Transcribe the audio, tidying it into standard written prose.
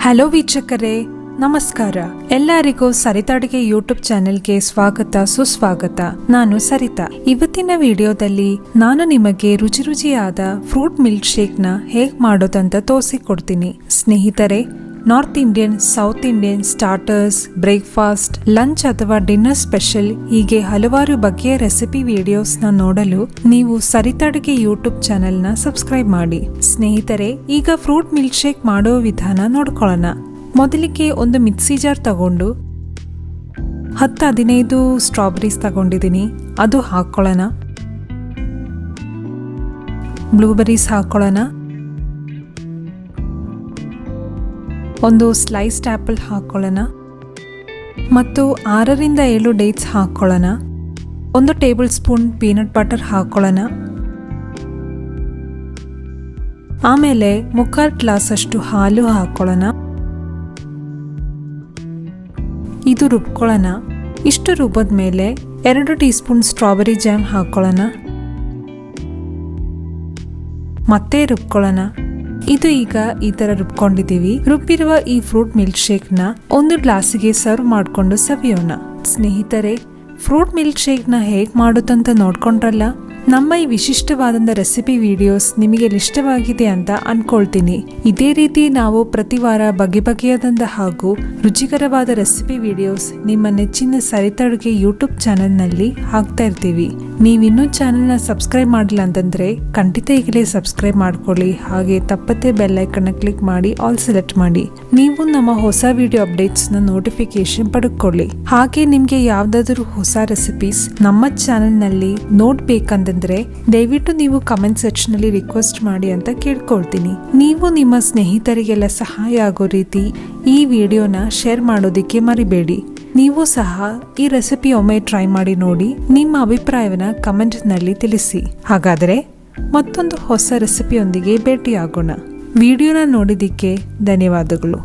Hello ವೀಕ್ಷಕರೇ, ನಮಸ್ಕಾರ. ಎಲ್ಲರಿಗೂ ಸರಿತಾ ಅಡುಗೆ ಯೂಟ್ಯೂಬ್ ಚಾನೆಲ್ಗೆ ಸ್ವಾಗತ ಸುಸ್ವಾಗತ. ನಾನು ಸರಿತಾ. ಇವತ್ತಿನ ವಿಡಿಯೋದಲ್ಲಿ ನಾನು ನಿಮಗೆ ರುಚಿಯಾದ ಫ್ರೂಟ್ ಮಿಲ್ಕ್ ಶೇಕ್ ನ ಹೇಗ್ ಮಾಡೋದಂತ ತೋರಿಸಿಕೊಡ್ತೀನಿ. ಸ್ನೇಹಿತರೆ, north Indian, south Indian, starters, breakfast, lunch ಅಥವಾ ಡಿನ್ನರ್ ಸ್ಪೆಷಲ್ ಹೀಗೆ ಹಲವಾರು ಬಗೆಯ ರೆಸಿಪಿ ವಿಡಿಯೋಸ್ ನ ನೋಡಲು ನೀವು ಸರಿತಾ ಅಡುಗೆ ಯೂಟ್ಯೂಬ್ ಚಾನೆಲ್ ನ ಸಬ್ಸ್ಕ್ರೈಬ್ ಮಾಡಿ. ಸ್ನೇಹಿತರೆ, ಈಗ ಫ್ರೂಟ್ ಮಿಲ್ಕ್ ಶೇಕ್ ಮಾಡೋ ವಿಧಾನ ನೋಡ್ಕೊಳ್ಳೋಣ. ಮೊದಲಿಗೆ ಒಂದು ಮಿಕ್ಸಿ ಜಾರ್ ತಗೊಂಡು 10-15 ಸ್ಟ್ರಾಬೆರೀಸ್ ತಗೊಂಡಿದ್ದೀನಿ, ಅದು ಹಾಕೊಳ್ಳೋಣ. ಬ್ಲೂಬೆರೀಸ್ ಹಾಕೊಳ್ಳೋಣ. ಒಂದು ಸ್ಲೈಸ್ಡ್ ಆಪಲ್ ಹಾಕೊಳ್ಳೋಣ ಮತ್ತು 6-7 ಡೇಟ್ಸ್ ಹಾಕೊಳ್ಳೋಣ. 1 ಟೇಬಲ್ ಸ್ಪೂನ್ ಪೀನಟ್ ಬಟರ್ ಹಾಕೊಳ್ಳೋಣ. ಆಮೇಲೆ 3/4 ಗ್ಲಾಸ್ ಅಷ್ಟು ಹಾಲು ಹಾಕೊಳ್ಳೋಣ. ಇದು ರುಬ್ಕೊಳ್ಳೋಣ. ಇಷ್ಟು ರುಬ್ಬದ ಮೇಲೆ 2 ಟೀ ಸ್ಪೂನ್ ಸ್ಟ್ರಾಬೆರಿ ಜಾಮ್ ಹಾಕೊಳ್ಳೋಣ. ಮತ್ತೆ ರುಬ್ಕೊಳ್ಳೋಣ. ಇದು ಈಗ ಈ ತರ ರುಬ್ಕೊಂಡಿದ್ದೀವಿ. ರುಬ್ಬಿರುವ ಈ ಫ್ರೂಟ್ ಮಿಲ್ಕ್ ಶೇಕ್ ನ 1 ಗ್ಲಾಸಿಗೆ ಸರ್ವ್ ಮಾಡಿಕೊಂಡು ಸವಿಯೋಣ. ಸ್ನೇಹಿತರೆ, ಫ್ರೂಟ್ ಮಿಲ್ಕ್ ಶೇಕ್ ನ ಹೇಗ್ ಮಾಡೋದಂತ ನೋಡ್ಕೊಂಡ್ರಲ್ಲ. ನಮ್ಮ ಈ ವಿಶಿಷ್ಟವಾದ ರೆಸಿಪಿ ವಿಡಿಯೋಸ್ ನಿಮಗೆ ಇಷ್ಟವಾಗಿದೆ ಅಂತ ಅನ್ಕೊಳ್ತೀನಿ. ಇದೇ ರೀತಿ ನಾವು ಪ್ರತಿ ವಾರ ಬಗೆಯಾದಂತ ಹಾಗೂ ರುಚಿಕರವಾದ ರೆಸಿಪಿ ವಿಡಿಯೋಸ್ ನಿಮ್ಮ ನೆಚ್ಚಿನ ಸರಿತಾ ಅಡುಗೆ ಯೂಟ್ಯೂಬ್ ಚಾನೆಲ್ ನಲ್ಲಿ ಹಾಕ್ತಾ ಇರ್ತೀವಿ. ನೀವಿನ್ನೂ ಚಾನೆಲ್ ನ ಸಬ್ಸ್ಕ್ರೈಬ್ ಮಾಡಿಲ್ಲ ಅಂತಂದ್ರೆ ಖಂಡಿತ ಈಗಲೇ ಸಬ್ಸ್ಕ್ರೈಬ್ ಮಾಡ್ಕೊಳ್ಳಿ. ಹಾಗೆ ತಪ್ಪತ್ತೆ ಬೆಲ್ ಐಕನ್ ಕ್ಲಿಕ್ ಮಾಡಿ ಆಲ್ ಸೆಲೆಕ್ಟ್ ಮಾಡಿ. ನೀವು ನಮ್ಮ ಹೊಸ ವಿಡಿಯೋ ಅಪ್ಡೇಟ್ಸ್ ನ ನೋಟಿಫಿಕೇಶನ್ ಪಡ್ಕೊಳ್ಳಿ. ಹಾಗೆ ನಿಮ್ಗೆ ಯಾವ್ದಾದ್ರು ಹೊಸ ರೆಸಿಪೀಸ್ ನಮ್ಮ ಚಾನೆಲ್ ನಲ್ಲಿ ನೋಡ್ಬೇಕಂದ್ರೆ ದಯವಿಟ್ಟು ನೀವು ಕಮೆಂಟ್ ಸೆಕ್ಷನ್ ನಲ್ಲಿ ರಿಕ್ವೆಸ್ಟ್ ಮಾಡಿ ಅಂತ ಕೇಳ್ಕೊಳ್ತೀನಿ. ನೀವು ನಿಮ್ಮ ಸ್ನೇಹಿತರಿಗೆಲ್ಲ ಸಹಾಯ ಆಗೋ ರೀತಿ ಈ ವಿಡಿಯೋನ ಶೇರ್ ಮಾಡೋದಿಕ್ಕೆ ಮರಿಬೇಡಿ. ನೀವು ಸಹ ಈ ರೆಸಿಪಿ ಒಮ್ಮೆ ಟ್ರೈ ಮಾಡಿ ನೋಡಿ. ನಿಮ್ಮ ಅಭಿಪ್ರಾಯವನ್ನ ಕಮೆಂಟ್ ನಲ್ಲಿ ತಿಳಿಸಿ. ಹಾಗಾದರೆ ಮತ್ತೊಂದು ಹೊಸ ರೆಸಿಪಿಯೊಂದಿಗೆ ಭೇಟಿಯಾಗೋಣ. ವಿಡಿಯೋನ ನೋಡಿದ್ದಕ್ಕೆ ಧನ್ಯವಾದಗಳು.